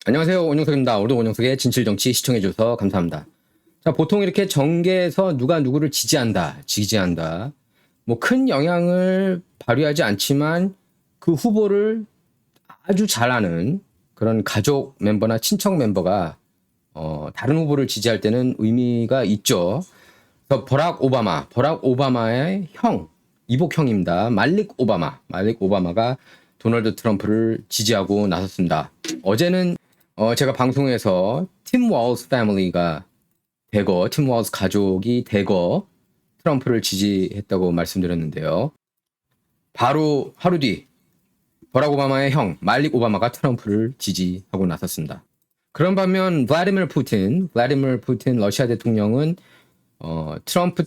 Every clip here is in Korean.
안녕하세요. 원영석입니다. 오늘도 원영석의 진실정치 시청해주셔서 감사합니다. 자, 보통 이렇게 정계에서 누가 누구를 지지한다. 뭐 큰 영향을 발휘하지 않지만 그 후보를 아주 잘 아는 그런 가족 멤버나 친척 멤버가 다른 후보를 지지할 때는 의미가 있죠. 그래서 버락 오바마의 형, 이복형입니다. 말릭 오바마가 도널드 트럼프를 지지하고 나섰습니다. 어제는 제가 방송에서 팀 워즈 패밀리가 팀 워즈 가족이 트럼프를 지지했다고 말씀드렸는데요. 바로 하루 뒤 버락 오바마의 형 말릭 오바마가 트럼프를 지지하고 나섰습니다. 그런 반면 블라디미르 푸틴 러시아 대통령은 트럼프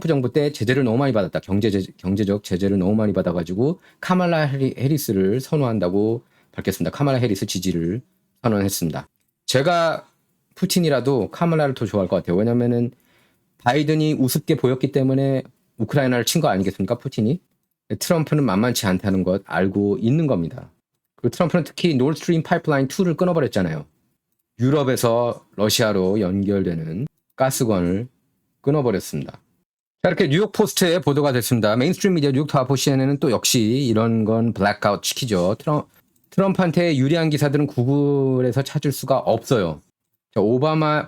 정부 때 제재를 너무 많이 받았다. 경제적 제재를 너무 많이 받아가지고 카말라 해리스를 선호한다고 밝혔습니다. 카말라 해리스 지지를 선언했습니다. 제가 푸틴이라도 카말라를 더 좋아할 것 같아요. 왜냐면은 바이든이 우습게 보였기 때문에 우크라이나를 친 거 아니겠습니까? 푸틴이. 트럼프는 만만치 않다는 것 알고 있는 겁니다. 그리고 트럼프는 특히 노드스트림 파이프라인 2를 끊어버렸잖아요. 유럽에서 러시아로 연결되는 가스관을 끊어버렸습니다. 자, 이렇게 뉴욕 포스트에 보도가 됐습니다. 메인스트림 미디어 뉴욕 타워 CNN은 또 역시 이런 건 블랙아웃 시키죠. 트럼프한테 유리한 기사들은 구글에서 찾을 수가 없어요. 자,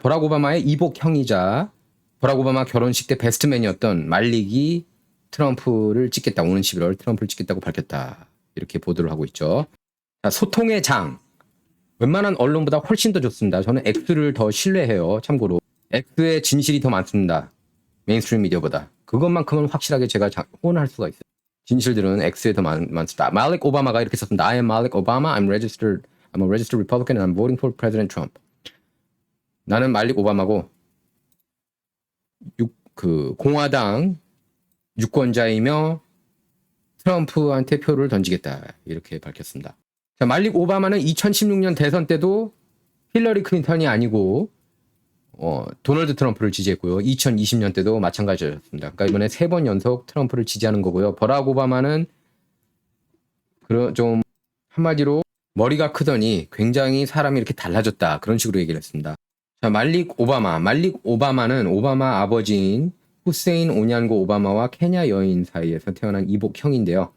버락 오바마의 이복형이자 버락 오바마 결혼식 때 베스트맨이었던 말릭이 트럼프를 찍겠다. 오는 11월 트럼프를 찍겠다고 밝혔다. 이렇게 보도를 하고 있죠. 자, 소통의 장. 웬만한 언론보다 훨씬 더 좋습니다. 저는 X를 더 신뢰해요. 참고로. X의 진실이 더 많습니다. 메인스트림 미디어보다. 그것만큼은 확실하게 제가 호언할 수가 있어요. 진실들은 X에 더 많습니다. 말릭 오바마가 이렇게 썼습니다. I am Malik Obama. I'm a registered Republican and I'm voting for President Trump. 나는 말릭 오바마고 공화당 유권자이며 트럼프한테 표를 던지겠다. 이렇게 밝혔습니다. 자, 말릭 오바마는 2016년 대선 때도 힐러리 클린턴이 아니고 도널드 트럼프를 지지했고요. 2020년 때도 마찬가지였습니다. 그러니까 이번에 3번 연속 트럼프를 지지하는 거고요. 버락 오바마는 좀 한마디로 머리가 크더니 굉장히 사람이 이렇게 달라졌다. 그런 식으로 얘기를 했습니다. 자, 말릭 오바마는 오바마 아버지인 후세인 오냔고 오바마와 케냐 여인 사이에서 태어난 이복형인데요.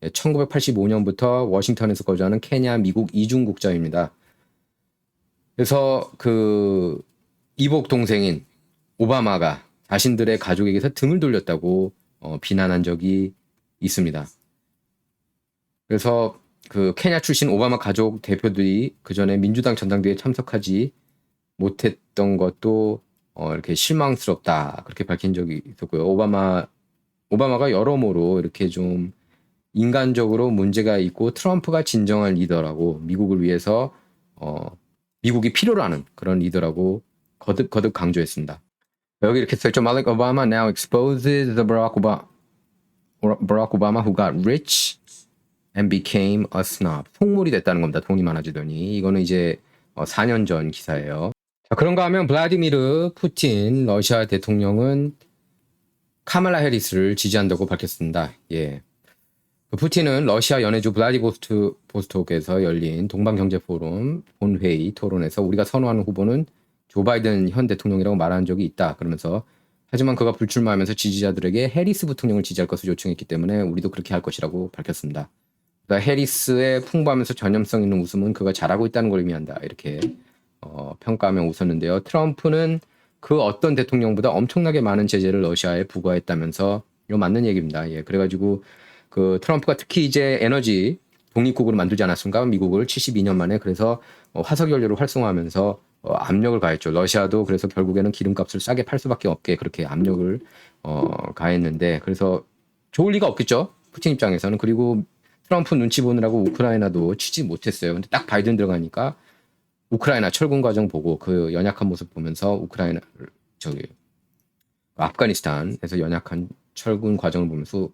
1985년부터 워싱턴에서 거주하는 케냐, 미국 이중국자입니다. 그래서 이복 동생인 오바마가 자신들의 가족에게서 등을 돌렸다고 비난한 적이 있습니다. 그래서 케냐 출신 오바마 가족 대표들이 그 전에 민주당 전당대회에 참석하지 못했던 것도 이렇게 실망스럽다 그렇게 밝힌 적이 있었고요. 오바마가 여러모로 이렇게 좀 인간적으로 문제가 있고 트럼프가 진정한 리더라고 미국을 위해서 미국이 필요로 하는 그런 리더라고 거듭 강조했습니다. 여기 이렇게 써있죠. Malik Obama now exposes the Barack Obama who got rich and became a snob. 속물이 됐다는 겁니다. 돈이 많아지더니. 이거는 이제 4년 전 기사예요. 자, 그런가 하면 블라디미르 푸틴 러시아 대통령은 카말라 해리스를 지지한다고 밝혔습니다. 예. 푸틴은 러시아 연해주 블라디보스톡에서 열린 동방경제포럼 본회의 토론에서 우리가 선호하는 후보는 조 바이든 현 대통령이라고 말한 적이 있다. 그러면서 하지만 그가 불출마하면서 지지자들에게 해리스 부통령을 지지할 것을 요청했기 때문에 우리도 그렇게 할 것이라고 밝혔습니다. 그러니까 해리스의 풍부하면서 전염성 있는 웃음은 그가 잘하고 있다는 걸 의미한다. 이렇게 평가하며 웃었는데요. 트럼프는 그 어떤 대통령보다 엄청나게 많은 제재를 러시아에 부과했다면서 이거 맞는 얘기입니다. 예, 그래가지고 트럼프가 특히 이제 에너지 독립국으로 만들지 않았습니까? 미국을 72년 만에. 그래서 화석 연료를 활성화하면서 압력을 가했죠. 러시아도 그래서 결국에는 기름값을 싸게 팔 수밖에 없게 그렇게 압력을 가했는데, 그래서 좋을 리가 없겠죠. 푸틴 입장에서는. 그리고 트럼프 눈치 보느라고 우크라이나도 치지 못했어요. 근데 딱 바이든 들어가니까 우크라이나 철군 과정 보고 그 연약한 모습 보면서 아프가니스탄에서 연약한 철군 과정을 보면서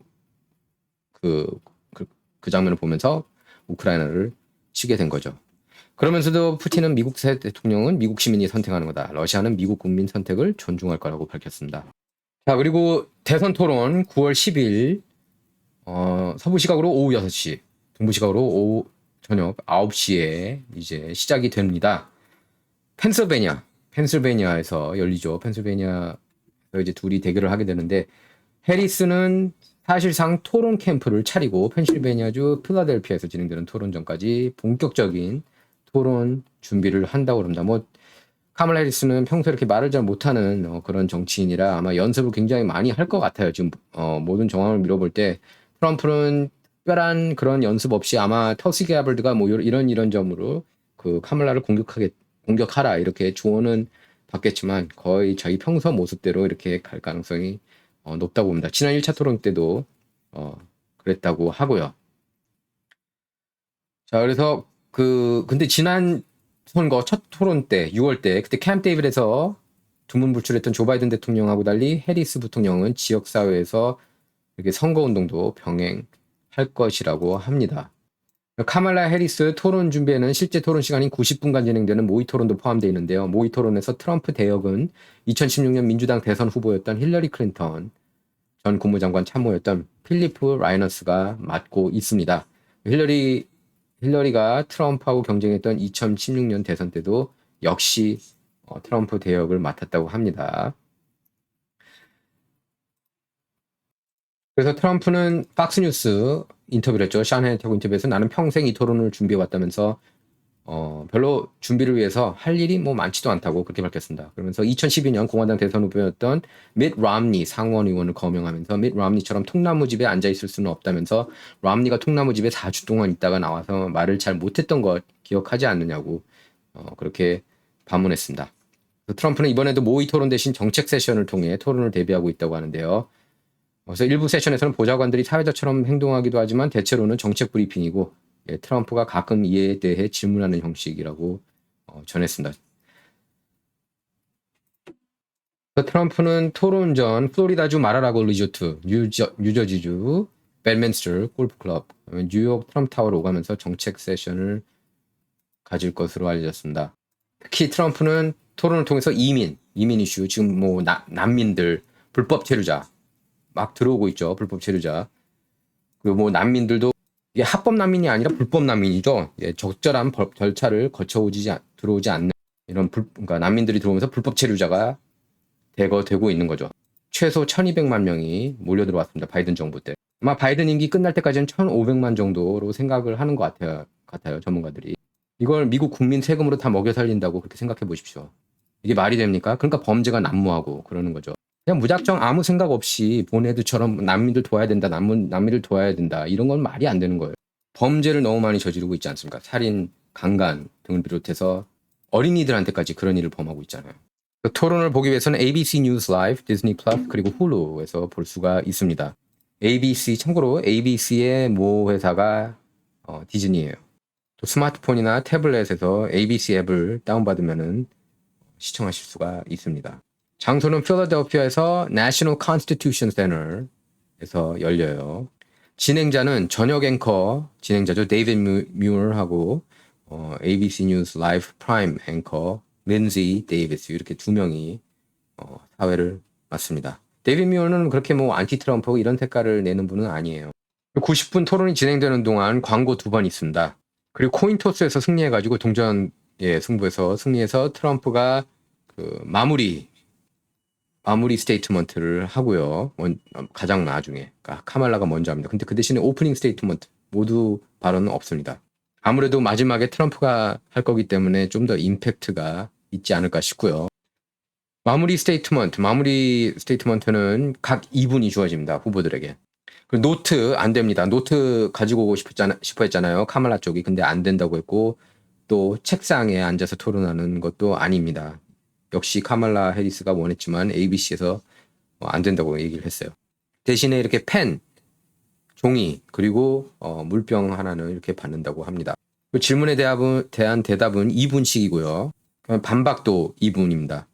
그 장면을 보면서 우크라이나를 치게 된 거죠. 그러면서도 푸틴은 미국 대통령은 미국 시민이 선택하는 거다. 러시아는 미국 국민 선택을 존중할 거라고 밝혔습니다. 자, 그리고 대선 토론 9월 10일 서부 시각으로 오후 6시, 동부 시각으로 저녁 9시에 이제 시작이 됩니다. 펜실베니아에서 열리죠. 펜실베니아에서 이제 둘이 대결을 하게 되는데 해리스는 사실상 토론 캠프를 차리고 펜실베니아주 필라델피아에서 진행되는 토론전까지 본격적인 토론 준비를 한다고 합니다. 뭐 카멀라 해리스는 평소에 이렇게 말을 잘 못하는 그런 정치인이라 아마 연습을 굉장히 많이 할 것 같아요. 지금 모든 정황을 밀어볼 때 트럼프는 특별한 그런 연습 없이 아마 터시 게버드가 뭐 이런 점으로 그 카멀라를 공격하라 이렇게 조언은 받겠지만 거의 자기 평소 모습대로 이렇게 갈 가능성이 높다고 봅니다. 지난 1차 토론 때도 그랬다고 하고요. 자, 그래서 근데 지난 선거 첫 토론 때 6월 때 그때 캠프 데이빗에서 두문불출했던 조 바이든 대통령하고 달리 해리스 부통령은 지역사회에서 이렇게 선거운동도 병행할 것이라고 합니다. 카말라 해리스 토론 준비에는 실제 토론 시간인 90분간 진행되는 모의 토론도 포함되어 있는데요. 모의 토론에서 트럼프 대역은 2016년 민주당 대선 후보였던 힐러리 클린턴 전 국무장관 참모였던 필리프 라이너스가 맡고 있습니다. 힐러리가 트럼프하고 경쟁했던 2016년 대선 때도 역시 트럼프 대역을 맡았다고 합니다. 그래서 트럼프는 팍스뉴스 인터뷰를 했죠. 샤네하고 인터뷰에서 나는 평생 이 토론을 준비해왔다면서 별로 준비를 위해서 할 일이 뭐 많지도 않다고 그렇게 밝혔습니다. 그러면서 2012년 공화당 대선 후보였던 밋 롬니 상원 의원을 거명하면서 밋 롬니처럼 통나무집에 앉아있을 수는 없다면서 롬니가 통나무집에 4주 동안 있다가 나와서 말을 잘 못했던 것 기억하지 않느냐고 그렇게 반문했습니다. 트럼프는 이번에도 모의 토론 대신 정책 세션을 통해 토론을 대비하고 있다고 하는데요. 그래서 일부 세션에서는 보좌관들이 사회자처럼 행동하기도 하지만 대체로는 정책 브리핑이고 트럼프가 가끔 이에 대해 질문하는 형식이라고 전했습니다. 트럼프는 토론 전 플로리다주 마라라고 리조트, 뉴저지주 벨맨스터 골프클럽, 뉴욕 트럼프 타워로 오가면서 정책 세션을 가질 것으로 알려졌습니다. 특히 트럼프는 토론을 통해서 이민 이슈, 지금 뭐 난민들, 불법 체류자 막 들어오고 있죠. 불법 체류자. 그리고 뭐 난민들도 이게 합법 난민이 아니라 불법 난민이죠. 적절한 절차를 들어오지 않는 이런 그러니까 난민들이 들어오면서 불법 체류자가 되고 있는 거죠. 최소 1200만 명이 몰려 들어왔습니다. 바이든 정부 때. 아마 바이든 임기 끝날 때까지는 1500만 정도로 생각을 하는 것 같아요. 전문가들이. 이걸 미국 국민 세금으로 다 먹여 살린다고 그렇게 생각해 보십시오. 이게 말이 됩니까? 그러니까 범죄가 난무하고 그러는 거죠. 그냥 무작정 아무 생각 없이 본헤드처럼 난민들 도와야 된다, 난민들 도와야 된다 이런 건 말이 안 되는 거예요. 범죄를 너무 많이 저지르고 있지 않습니까? 살인, 강간 등을 비롯해서 어린이들한테까지 그런 일을 범하고 있잖아요. 그 토론을 보기 위해서는 ABC 뉴스 라이브, 디즈니 플러스 그리고 훌루에서 볼 수가 있습니다. 참고로 ABC의 모 회사가 디즈니예요. 또 스마트폰이나 태블릿에서 ABC 앱을 다운받으면 시청하실 수가 있습니다. 장소는 필라델피아에서 National Constitution Center에서 열려요. 진행자는 저녁 앵커 진행자죠. 데이빗 뮤어하고 ABC 뉴스 라이브 프라임 앵커 린지 데이비스 이렇게 두 명이 사회를 맡습니다. 데이빗 뮤어는 그렇게 뭐 안티 트럼프 이런 색깔을 내는 분은 아니에요. 90분 토론이 진행되는 동안 광고 2번 있습니다. 그리고 코인토스에서 승리해가지고 동전 승부에서 승리해서 트럼프가 그 마무리 스테이트먼트를 하고요. 가장 나중에 그러니까 카말라가 먼저 합니다. 근데 그 대신에 오프닝 스테이트먼트 모두 발언은 없습니다. 아무래도 마지막에 트럼프가 할 거기 때문에 좀 더 임팩트가 있지 않을까 싶고요. 마무리 스테이트먼트는 각 2분이 주어집니다. 후보들에게. 노트 안 됩니다. 노트 가지고 오고 싶어 했잖아요. 카말라 쪽이. 근데 안 된다고 했고 또 책상에 앉아서 토론하는 것도 아닙니다. 역시 카말라 해리스가 원했지만 ABC에서 안 된다고 얘기를 했어요. 대신에 이렇게 펜, 종이 그리고 물병 하나는 이렇게 받는다고 합니다. 그 질문에 대한 대답은 2분씩이고요. 반박도 2분입니다.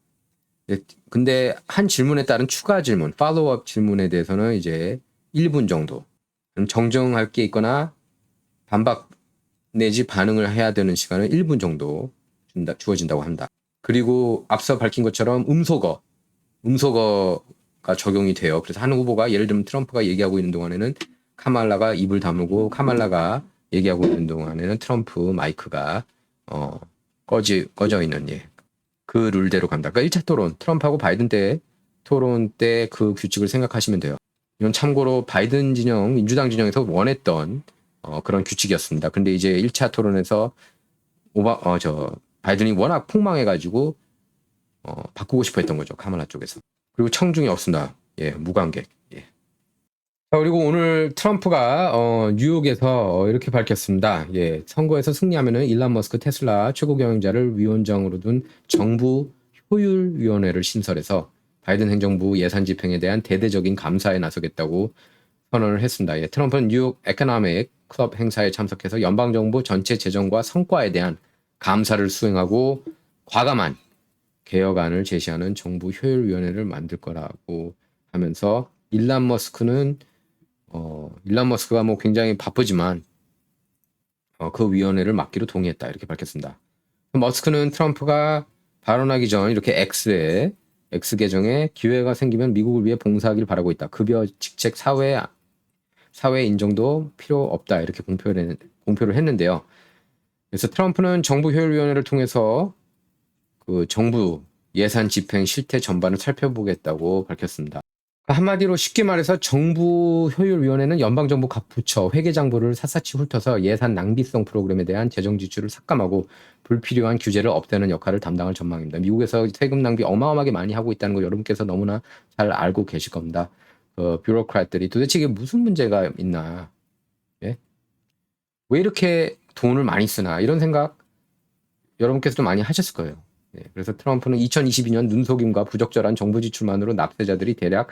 근데 한 질문에 따른 추가 질문, 팔로우업 질문에 대해서는 이제 1분 정도. 정정할 게 있거나 반박 내지 반응을 해야 되는 시간은 1분 정도 주어진다고 합니다. 그리고 앞서 밝힌 것처럼 음소거가 적용이 돼요. 그래서 한 후보가 예를 들면 트럼프가 얘기하고 있는 동안에는 카말라가 입을 다물고 카말라가 얘기하고 있는 동안에는 트럼프 마이크가 꺼져 있는 그 룰대로 갑니다. 그러니까 1차 토론, 트럼프하고 바이든 때 토론 때 그 규칙을 생각하시면 돼요. 이건 참고로 바이든 진영, 민주당 진영에서 원했던 그런 규칙이었습니다. 근데 이제 1차 토론에서 바이든이 워낙 폭망해가지고 바꾸고 싶어 했던 거죠. 카말라 쪽에서. 그리고 청중이 없습니다. 예, 무관객. 예. 자, 그리고 오늘 트럼프가 뉴욕에서 이렇게 밝혔습니다. 예, 선거에서 승리하면은 일론 머스크 테슬라 최고 경영자를 위원장으로 둔 정부 효율위원회를 신설해서 바이든 행정부 예산 집행에 대한 대대적인 감사에 나서겠다고 선언을 했습니다. 예, 트럼프는 뉴욕 에코노믹 클럽 행사에 참석해서 연방정부 전체 재정과 성과에 대한 감사를 수행하고 과감한 개혁안을 제시하는 정부 효율위원회를 만들 거라고 하면서 일론 머스크가 뭐 굉장히 바쁘지만 그 위원회를 맡기로 동의했다 이렇게 밝혔습니다. 머스크는 트럼프가 발언하기 전 이렇게 X 계정에 기회가 생기면 미국을 위해 봉사하길 바라고 있다. 급여, 직책, 사회 인정도 필요 없다 이렇게 공표를 했는데요. 그래서 트럼프는 정부 효율위원회를 통해서 그 정부 예산 집행 실태 전반을 살펴보겠다고 밝혔습니다. 한마디로 쉽게 말해서 정부 효율위원회는 연방정부 각 부처 회계장부를 샅샅이 훑어서 예산 낭비성 프로그램에 대한 재정 지출을 삭감하고 불필요한 규제를 없애는 역할을 담당할 전망입니다. 미국에서 세금 낭비 어마어마하게 많이 하고 있다는 거 여러분께서 너무나 잘 알고 계실 겁니다. 뷰로크рат들이 도대체 이게 무슨 문제가 있나, 예? 왜 이렇게 돈을 많이 쓰나 이런 생각 여러분께서도 많이 하셨을 거예요. 예, 그래서 트럼프는 2022년 눈속임과 부적절한 정부 지출만으로 납세자들이 대략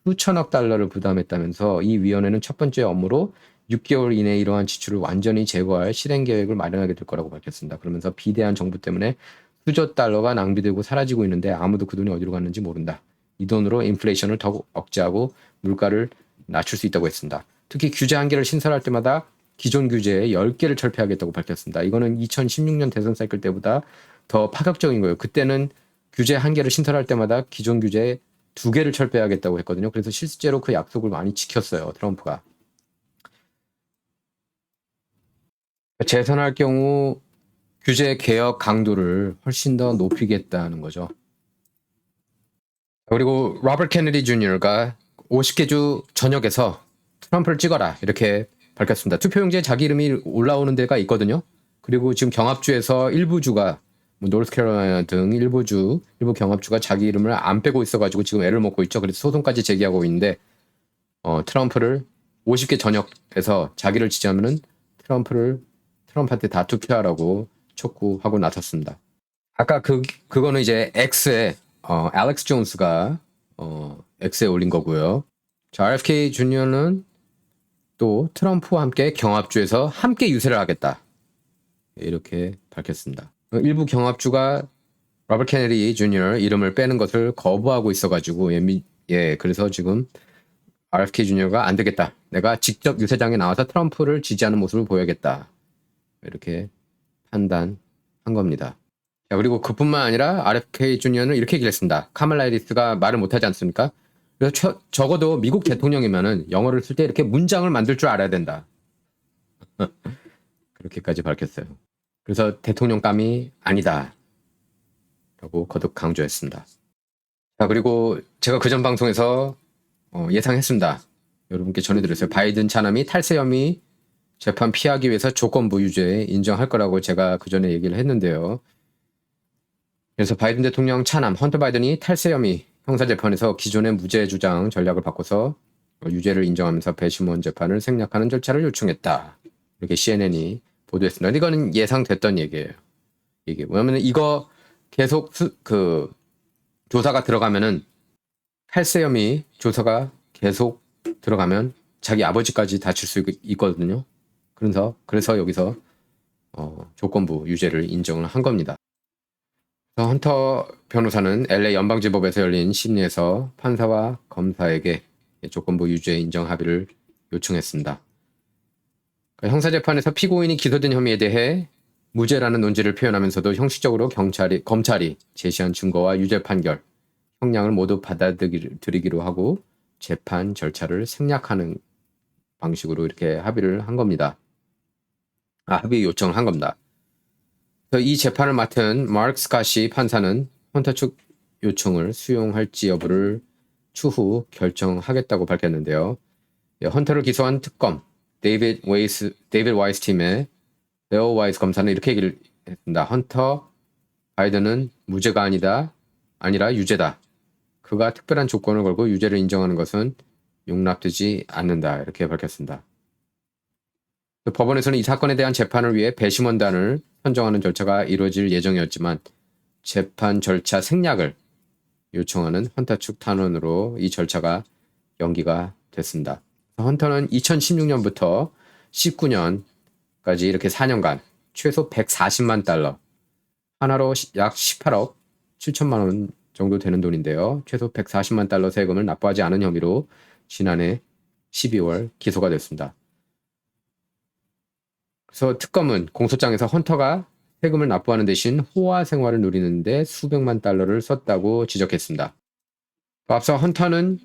수천억 달러를 부담했다면서 이 위원회는 첫 번째 업무로 6개월 이내에 이러한 지출을 완전히 제거할 실행 계획을 마련하게 될 거라고 밝혔습니다. 그러면서 비대한 정부 때문에 수조 달러가 낭비되고 사라지고 있는데 아무도 그 돈이 어디로 갔는지 모른다. 이 돈으로 인플레이션을 더욱 억제하고 물가를 낮출 수 있다고 했습니다. 특히 규제 한계를 신설할 때마다 기존 규제에 10개를 철폐하겠다고 밝혔습니다. 이거는 2016년 대선 사이클 때보다 더 파격적인 거예요. 그때는 규제 한계를 신설할 때마다 기존 규제에 2개를 철폐하겠다고 했거든요. 그래서 실제로 그 약속을 많이 지켰어요. 트럼프가. 재선할 경우 규제 개혁 강도를 훨씬 더 높이겠다는 거죠. 그리고 로버트 케네디 주니어가 50개 주 전역에서 트럼프를 찍어라 이렇게 밝혔습니다. 투표용지에 자기 이름이 올라오는 데가 있거든요. 그리고 지금 경합주에서 일부 주가 노스캐롤라이나 등 일부 경합주가 자기 이름을 안 빼고 있어가지고 지금 애를 먹고 있죠. 그래서 소송까지 제기하고 있는데 트럼프를 50개 전역에서 자기를 지지하면은 트럼프한테 다 투표하라고 촉구하고 나섰습니다. 아까 그거는 이제 X에 알렉스 존스가 X에 올린 거고요. 자, RFK 주니어는 또 트럼프와 함께 경합주에서 함께 유세를 하겠다 이렇게 밝혔습니다. 일부 경합주가 로버트 케네디 주니어 이름을 빼는 것을 거부하고 있어가지고 그래서 지금 RFK 주니어가 안 되겠다. 내가 직접 유세장에 나와서 트럼프를 지지하는 모습을 보여야겠다. 이렇게 판단한 겁니다. 자, 그리고 그뿐만 아니라 RFK 주니어는 이렇게 얘기를 했습니다. 카말라 해리스가 말을 못하지 않습니까? 그래서 적어도 미국 대통령이면은 영어를 쓸 때 이렇게 문장을 만들 줄 알아야 된다. 그렇게까지 밝혔어요. 그래서 대통령감이 아니다. 라고 거듭 강조했습니다. 자, 그리고 제가 그전 방송에서 예상했습니다. 여러분께 전해드렸어요. 바이든 차남이 탈세 혐의 재판 피하기 위해서 조건부 유죄 인정할 거라고 제가 그전에 얘기를 했는데요. 그래서 바이든 대통령 차남 헌터 바이든이 탈세 혐의 형사재판에서 기존의 무죄 주장 전략을 바꿔서 유죄를 인정하면서 배심원 재판을 생략하는 절차를 요청했다. 이렇게 CNN이 보도했습니다. 근데 이거는 예상됐던 얘기예요. 이게 왜냐면 이거 계속 조사가 들어가면은 탈세 혐의 조사가 계속 들어가면 자기 아버지까지 다칠 수 있거든요. 그래서 여기서 조건부 유죄를 인정을 한 겁니다. 헌터 변호사는 LA 연방지법에서 열린 심리에서 판사와 검사에게 조건부 유죄 인정 합의를 요청했습니다. 형사재판에서 피고인이 기소된 혐의에 대해 무죄라는 논지를 표현하면서도 형식적으로 검찰이 제시한 증거와 유죄 판결, 형량을 모두 받아들이기로 하고 재판 절차를 생략하는 방식으로 이렇게 합의를 한 겁니다. 합의 요청을 한 겁니다. 그래서 이 재판을 맡은 마크 스캇이 판사는 헌터 측 요청을 수용할지 여부를 추후 결정하겠다고 밝혔는데요. 헌터를 기소한 특검 데이비드 와이스 팀의 레오 와이스 검사는 이렇게 얘기를 했습니다. 헌터 바이든은 무죄가 아니라 유죄다. 그가 특별한 조건을 걸고 유죄를 인정하는 것은 용납되지 않는다. 이렇게 밝혔습니다. 법원에서는 이 사건에 대한 재판을 위해 배심원단을 선정하는 절차가 이루어질 예정이었지만 재판 절차 생략을 요청하는 헌터 측 탄원으로 이 절차가 연기가 됐습니다. 헌터는 2016년부터 19년까지 이렇게 4년간 최소 140만 달러, 하나로 약 18억 7천만 원 정도 되는 돈인데요. 최소 140만 달러 세금을 납부하지 않은 혐의로 지난해 12월 기소가 됐습니다. 그래서 특검은 공소장에서 헌터가 세금을 납부하는 대신 호화 생활을 누리는데 수백만 달러를 썼다고 지적했습니다. 앞서 헌터는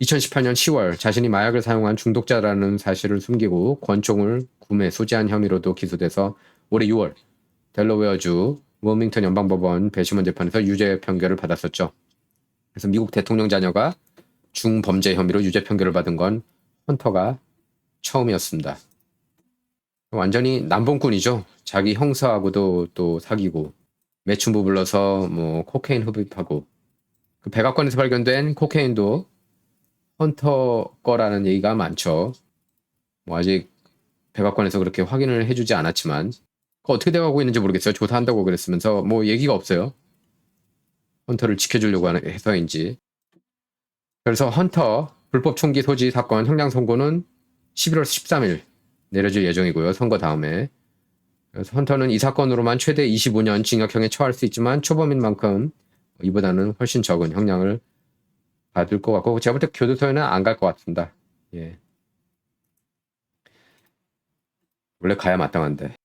2018년 10월 자신이 마약을 사용한 중독자라는 사실을 숨기고 권총을 구매, 소지한 혐의로도 기소돼서 올해 6월 델러웨어주 워밍턴 연방법원 배심원 재판에서 유죄 판결을 받았었죠. 그래서 미국 대통령 자녀가 중범죄 혐의로 유죄 판결을 받은 건 헌터가 처음이었습니다. 완전히 남봉꾼이죠. 자기 형사하고도 또 사귀고 매춘부 불러서 뭐 코케인 흡입하고 그 백악관에서 발견된 코케인도 헌터 거라는 얘기가 많죠. 뭐 아직 백악관에서 그렇게 확인을 해주지 않았지만 어떻게 돼가고 있는지 모르겠어요. 조사한다고 그랬으면서 뭐 얘기가 없어요. 헌터를 지켜주려고 해서인지. 그래서 헌터 불법 총기 소지 사건 형량 선고는 11월 13일 내려질 예정이고요. 선거 다음에. 그래서 헌터는 이 사건으로만 최대 25년 징역형에 처할 수 있지만 초범인 만큼 이보다는 훨씬 적은 형량을 받을 것 같고 제가 볼 때 교도소에는 안 갈 것 같습니다. 예. 원래 가야 마땅한데.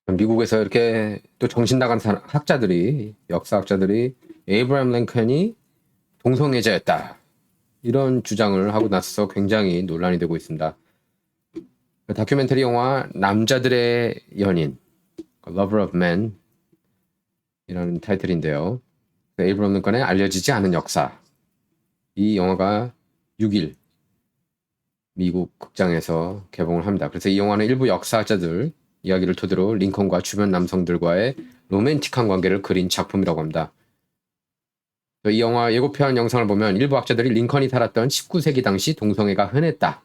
미국에서 이렇게 또 정신 나간 학자들이, 역사학자들이 에이브라함 링컨이 동성애자였다. 이런 주장을 하고 나서 굉장히 논란이 되고 있습니다. 다큐멘터리 영화 남자들의 연인, Lover of Men 이라는 타이틀인데요. 에이브라함 링컨의 알려지지 않은 역사. 이 영화가 6일 미국 극장에서 개봉을 합니다. 그래서 이 영화는 일부 역사학자들 이야기를 토대로 링컨과 주변 남성들과의 로맨틱한 관계를 그린 작품이라고 합니다. 이 영화 예고편 영상을 보면 일부 학자들이 링컨이 살았던 19세기 당시 동성애가 흔했다.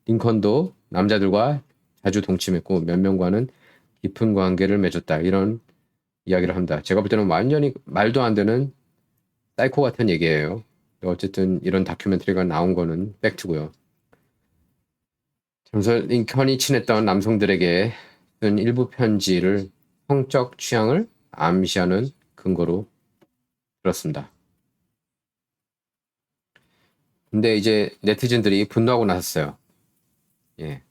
링컨도 남자들과 자주 동침했고 몇 명과는 깊은 관계를 맺었다. 이런 이야기를 합니다. 제가 볼 때는 완전히 말도 안 되는 사이코 같은 얘기예요. 어쨌든 이런 다큐멘터리가 나온 거는 팩트고요. 그래서 링컨이 친했던 남성들에게 쓴 일부 편지를 성적 취향을 암시하는 근거로 들었습니다. 근데 이제 네티즌들이 분노하고 나섰어요. 예.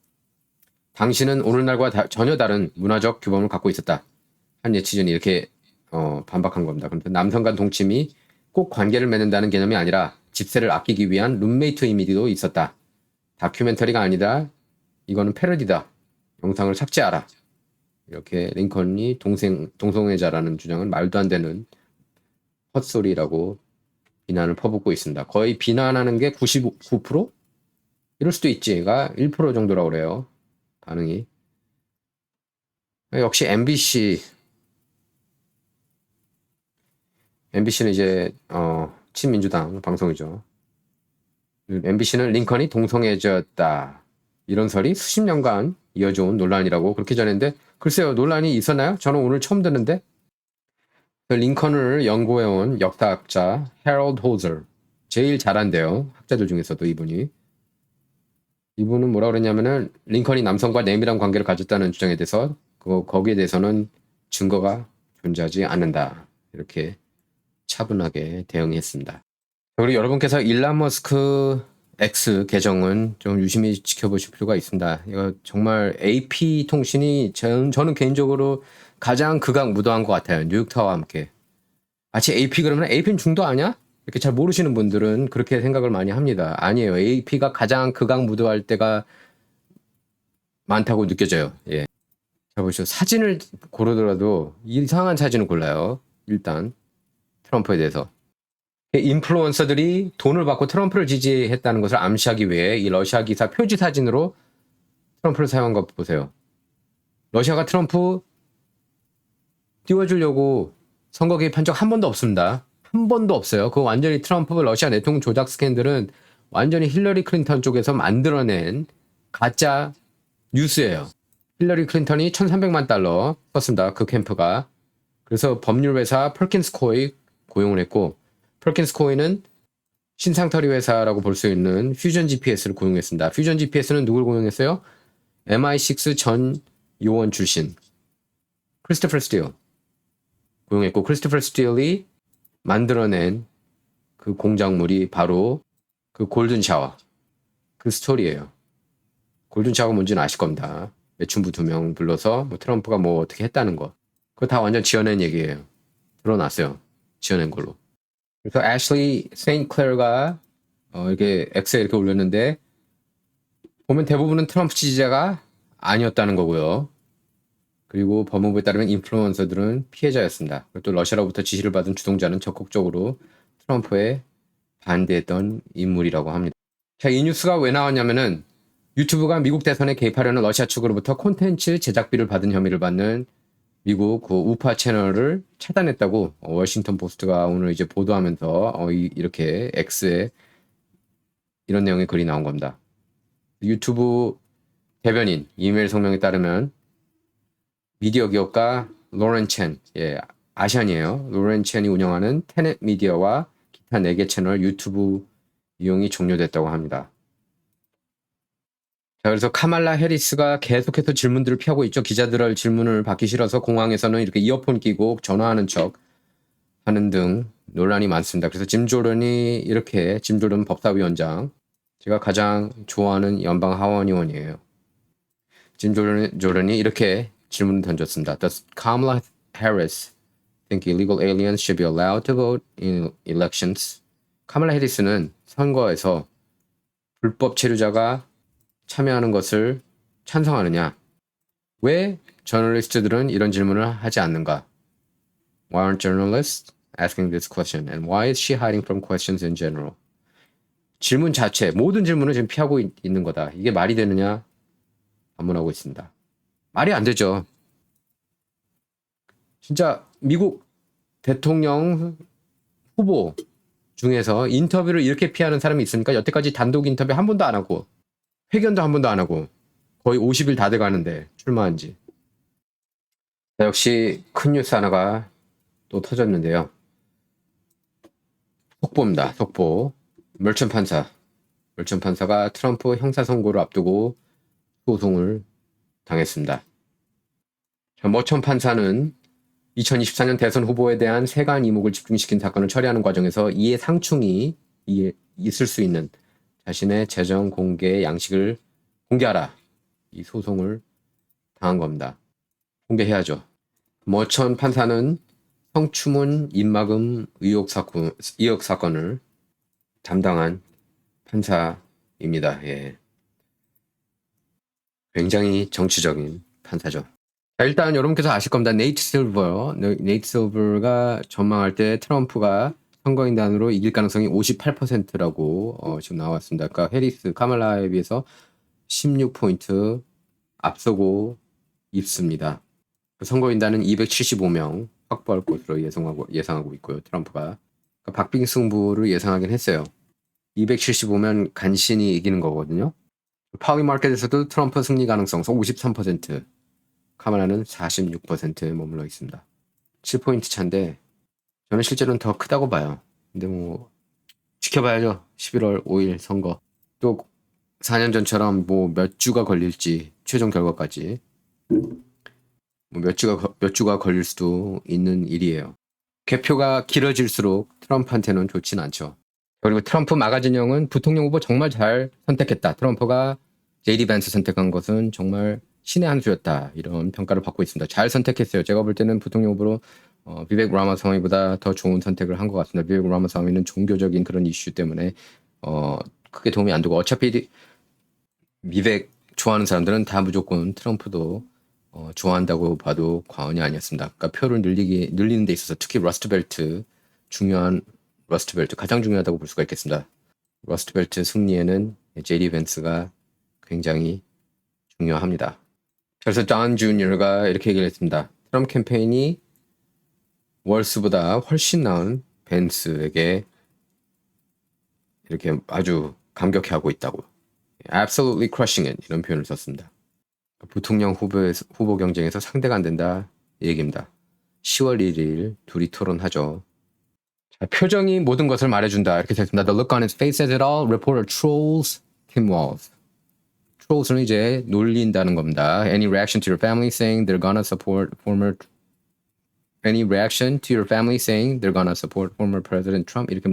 당신은 오늘날과 전혀 다른 문화적 규범을 갖고 있었다. 한 네티즌이 이렇게 반박한 겁니다. 그런데 남성 간 동침이 꼭 관계를 맺는다는 개념이 아니라 집세를 아끼기 위한 룸메이트 이미지도 있었다. 다큐멘터리가 아니다. 이거는 패러디다. 영상을 삭제하라. 이렇게 링컨이 동성애자라는 주장은 말도 안 되는 헛소리라고 비난을 퍼붓고 있습니다. 거의 비난하는 게 99%? 이럴 수도 있지가 1% 정도라고 그래요. 반응이. 역시 MBC는 이제 친민주당 방송이죠. MBC는 링컨이 동성애자였다. 이런 설이 수십 년간 이어져온 논란이라고 그렇게 전했는데 글쎄요. 논란이 있었나요? 저는 오늘 처음 듣는데 링컨을 연구해온 역사학자 해럴드 호저 제일 잘한대요. 학자들 중에서도 이분은 뭐라 그랬냐면은 링컨이 남성과 내밀한 관계를 가졌다는 주장에 대해서 거기에 대해서는 증거가 존재하지 않는다. 이렇게 차분하게 대응했습니다. 그리고 여러분께서 일론 머스크 X 계정은 좀 유심히 지켜보실 필요가 있습니다. 이거 정말 AP 통신이 저는 개인적으로 가장 극악무도한 것 같아요. 뉴욕타워와 함께. 마치 AP 그러면 AP는 중도 아니야? 이렇게 잘 모르시는 분들은 그렇게 생각을 많이 합니다. 아니에요. AP가 가장 극악무도할 때가 많다고 느껴져요. 예. 자, 보시죠. 사진을 고르더라도 이상한 사진을 골라요. 일단 트럼프에 대해서. 인플루언서들이 돈을 받고 트럼프를 지지했다는 것을 암시하기 위해 이 러시아 기사 표지 사진으로 트럼프를 사용한 것 보세요. 러시아가 트럼프 띄워주려고 선거 개입한 적 한 번도 없습니다. 한 번도 없어요. 그거 완전히 트럼프 러시아 내통 조작 스캔들은 완전히 힐러리 클린턴 쪽에서 만들어낸 가짜 뉴스예요. 힐러리 클린턴이 1,300만 달러 썼습니다. 그 캠프가. 그래서 법률 회사 펄킨스 코이 고용을 했고, 펄킨스 코이는 신상털이 회사라고 볼 수 있는 퓨전 GPS를 고용했습니다. 퓨전 GPS는 누굴 고용했어요? MI6 전 요원 출신 크리스토퍼 스틸 고용했고, 크리스토퍼 스틸이 만들어낸 그 공작물이 바로 그 골든 샤워, 그 스토리예요. 골든 샤워가 뭔지는 아실 겁니다. 매춘부 2명 불러서 뭐 트럼프가 뭐 어떻게 했다는 거, 그거 다 완전 지어낸 얘기예요. 드러났어요. 지어낸 걸로. 그래서 애슐리 세인클레어가 이렇게 X에 이렇게 올렸는데, 보면 대부분은 트럼프 지지자가 아니었다는 거고요. 그리고 법무부에 따르면 인플루언서들은 피해자였습니다. 그리고 또 러시아로부터 지시를 받은 주동자는 적극적으로 트럼프에 반대했던 인물이라고 합니다. 자, 이 뉴스가 왜 나왔냐면은 유튜브가 미국 대선에 개입하려는 러시아 측으로부터 콘텐츠 제작비를 받은 혐의를 받는 미국 그 우파 채널을 차단했다고 워싱턴 포스트가 오늘 이제 보도하면서 이렇게 X에 이런 내용의 글이 나온 겁니다. 유튜브 대변인 이메일 성명에 따르면 미디어 기업가 로렌 첸, 아시안이에요. 로렌 첸이 운영하는 테넷 미디어와 기타 4개 채널 유튜브 이용이 종료됐다고 합니다. 자, 그래서 카말라 해리스가 계속해서 질문들을 피하고 있죠. 기자들 질문을 받기 싫어서 공항에서는 이렇게 이어폰 끼고 전화하는 척 하는 등 논란이 많습니다. 그래서 짐 조던 법사위원장, 제가 가장 좋아하는 연방 하원 의원이에요. 짐 조던이 이렇게 질문을 던졌습니다. Does Kamala Harris think illegal aliens should be allowed to vote in elections? 카말라 해리스는 선거에서 불법 체류자가 참여하는 것을 찬성하느냐? 왜 저널리스트들은 이런 질문을 하지 않는가? Why aren't journalists asking this question? And why is she hiding from questions in general? 질문 자체, 모든 질문을 지금 피하고 있는 거다. 이게 말이 되느냐? 반문하고 있습니다. 말이 안 되죠. 진짜 미국 대통령 후보 중에서 인터뷰를 이렇게 피하는 사람이 있으니까 여태까지 단독 인터뷰 한 번도 안 하고 회견도 한 번도 안 하고 거의 50일 다 돼가는데 출마한 지. 역시 큰 뉴스 하나가 또 터졌는데요. 속보입니다. 속보. 멀천 판사가 트럼프 형사선고를 앞두고 소송을 당했습니다. 멀천 판사는 2024년 대선 후보에 대한 세관 이목을 집중시킨 사건을 처리하는 과정에서 이해 상충이 있을 수 있는 자신의 재정 공개 양식을 공개하라, 이 소송을 당한 겁니다. 공개해야죠. 멀천 판사는 성추문 입막음 의혹 사건을 담당한 판사입니다. 굉장히 정치적인 판사죠. 자, 일단 여러분께서 아실 겁니다. 네이트 실버가 전망할 때 트럼프가 선거인단으로 이길 가능성이 58%라고 지금 나왔습니다. 그러니까 해리스, 카말라에 비해서 16포인트 앞서고 있습니다. 선거인단은 275명 확보할 것으로 예상하고 있고요. 트럼프가. 그러니까 박빙 승부를 예상하긴 했어요. 275면 간신히 이기는 거거든요. 파리 마켓에서도 트럼프 승리 가능성 53%, 카말라는 46%에 머물러 있습니다. 7포인트 차인데 저는 실제로는 더 크다고 봐요. 근데 뭐 지켜봐야죠. 11월 5일 선거. 또 4년 전처럼 뭐 몇 주가 걸릴지, 최종 결과까지 뭐 몇 주가 걸릴 수도 있는 일이에요. 개표가 길어질수록 트럼프한테는 좋진 않죠. 그리고 트럼프 마가 진영은 부통령 후보 정말 잘 선택했다. 트럼프가 JD 밴스 선택한 것은 정말 신의 한 수였다. 이런 평가를 받고 있습니다. 잘 선택했어요. 제가 볼 때는 부통령 후보로 비벡 라마스와미보다 더 좋은 선택을 한 것 같습니다. 비벡 라마스와미는 종교적인 그런 이슈 때문에 크게 도움이 안 되고, 어차피 비벡 좋아하는 사람들은 다 무조건 트럼프도 좋아한다고 봐도 과언이 아니었습니다. 그러니까 표를 늘리는 데 있어서 특히 러스트벨트 가장 중요하다고 볼 수가 있겠습니다. 러스트벨트 승리에는 제디 벤스가 굉장히 중요합니다. 그래서 돈 주니어가 이렇게 얘기를 했습니다. 트럼프 캠페인이 월스보다 훨씬 나은 벤스에게 이렇게 아주 감격해하고 있다고. Absolutely crushing it 이런 표현을 썼습니다. 부통령 후보 경쟁에서 상대가 안 된다 이 얘기입니다. 10월 1일 둘이 토론하죠. 자, 표정이 모든 것을 말해준다 이렇게 됐습니다. The look on his face says it all. Reporter trolls Tim Walz. trolls는 이제 놀린다는 겁니다. Any reaction to your family saying they're gonna support former Any reaction to your family saying they're gonna support former President Trump 이렇게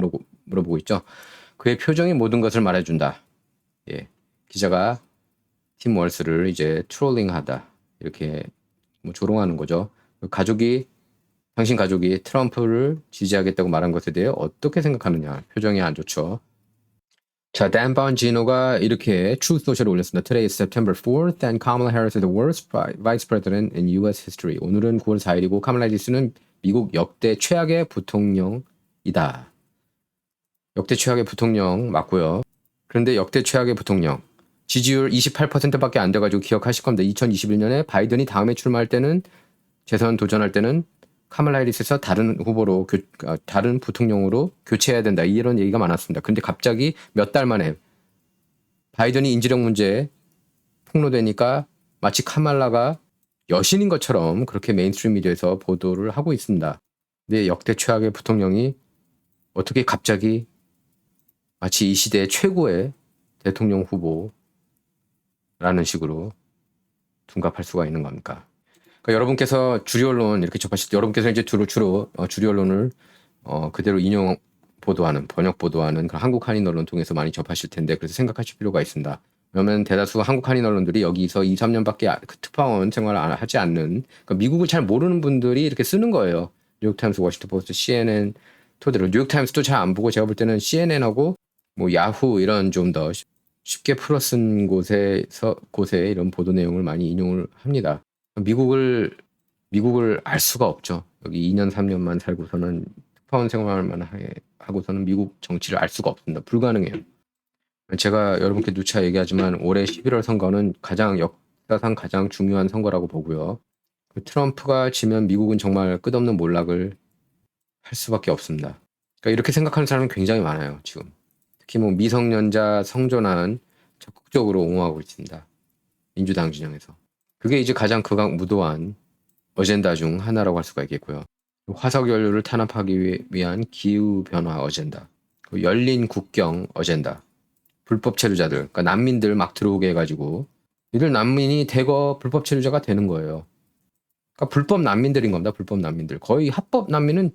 물어보고 있죠. 그의 표정이 모든 것을 말해준다. 예, 기자가 팀 월스를 이제 트롤링하다 이렇게 뭐 조롱하는 거죠. 당신 가족이 트럼프를 지지하겠다고 말한 것에 대해 어떻게 생각하느냐. 표정이 안 좋죠. 자, 댄 번지노가 이렇게 Truth Social에 올렸습니다. Today is September 4th and Kamala Harris is the worst vice president in U.S. history. 오늘은 9월 4일이고 카말라 해리스는 미국 역대 최악의 부통령이다. 역대 최악의 부통령 맞고요. 그런데 역대 최악의 부통령 지지율 28%밖에 안 돼가지고 기억하실 겁니다. 2021년에 바이든이 다음에 출마할 때는 재선 도전할 때는 카말라 해리스에서 다른 후보로 다른 부통령으로 교체해야 된다 이런 얘기가 많았습니다. 근데 갑자기 몇 달 만에 바이든이 인지력 문제에 폭로되니까 마치 카말라가 여신인 것처럼 그렇게 메인스트림 미디어에서 보도를 하고 있습니다. 근데 역대 최악의 부통령이 어떻게 갑자기 마치 이 시대의 최고의 대통령 후보라는 식으로 둔갑할 수가 있는 겁니까? 그러니까 여러분께서 주류 언론 이렇게 접하실 때 여러분께서 이제 주로 주류 언론을 그대로 보도하는 번역 보도하는 그런 한국 한인 언론 통해서 많이 접하실 텐데 그래서 생각하실 필요가 있습니다. 왜냐하면 대다수 한국 한인 언론들이 여기서 2, 3년밖에 특파원 생활을 하지 않는 그러니까 미국을 잘 모르는 분들이 이렇게 쓰는 거예요. 뉴욕타임스, 워싱턴 포스트, CNN 토대로 뉴욕타임스도 잘 안 보고 제가 볼 때는 CNN하고 뭐 야후 이런 좀 더 쉽게 풀어 쓴 곳에 이런 보도 내용을 많이 인용을 합니다. 미국을 알 수가 없죠. 여기 2년 3년만 살고서는 특파원 생활만 하고서는 미국 정치를 알 수가 없습니다. 불가능해요. 제가 여러분께 누차 얘기하지만 올해 11월 선거는 역사상 가장 중요한 선거라고 보고요. 트럼프가 지면 미국은 정말 끝없는 몰락을 할 수밖에 없습니다. 그러니까 이렇게 생각하는 사람은 굉장히 많아요. 지금 특히 뭐 미성년자 성전환 적극적으로 옹호하고 있습니다. 민주당 진영에서. 그게 이제 가장 극악무도한 어젠다 중 하나라고 할 수가 있겠고요. 화석 연료를 탄압하기 위한 기후 변화 어젠다, 열린 국경 어젠다, 불법 체류자들, 그러니까 난민들 막 들어오게 해가지고 이들 난민이 대거 불법 체류자가 되는 거예요. 그러니까 불법 난민들인 겁니다. 불법 난민들. 거의 합법 난민은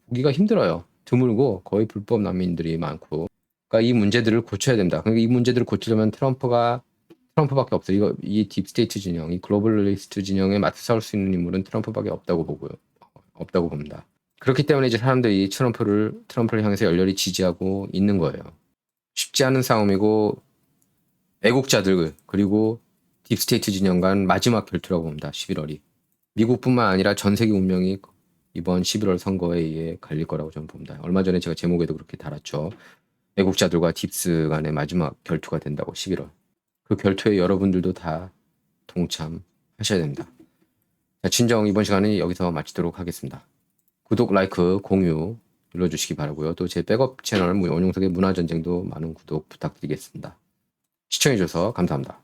보기가 힘들어요. 드물고 거의 불법 난민들이 많고. 그러니까 이 문제들을 고쳐야 된다. 그러니까 이 문제들을 고치려면 트럼프밖에 없어요. 이 딥스테이트 진영, 이 글로벌리스트 진영에 맞서 싸울 수 있는 인물은 트럼프밖에 없다고 봅니다. 그렇기 때문에 이제 사람들이 트럼프를 향해서 열렬히 지지하고 있는 거예요. 쉽지 않은 싸움이고 애국자들 그리고 딥스테이트 진영 간 마지막 결투라고 봅니다. 11월이. 미국뿐만 아니라 전 세계 운명이 이번 11월 선거에 의해 갈릴 거라고 저는 봅니다. 얼마 전에 제가 제목에도 그렇게 달았죠. 애국자들과 딥스 간의 마지막 결투가 된다고 11월. 그 결투에 여러분들도 다 동참하셔야 됩니다. 자, 진정 이번 시간은 여기서 마치도록 하겠습니다. 구독, 라이크, 공유 눌러주시기 바라고요. 또 제 백업 채널 원용석의 문화전쟁도 많은 구독 부탁드리겠습니다. 시청해주셔서 감사합니다.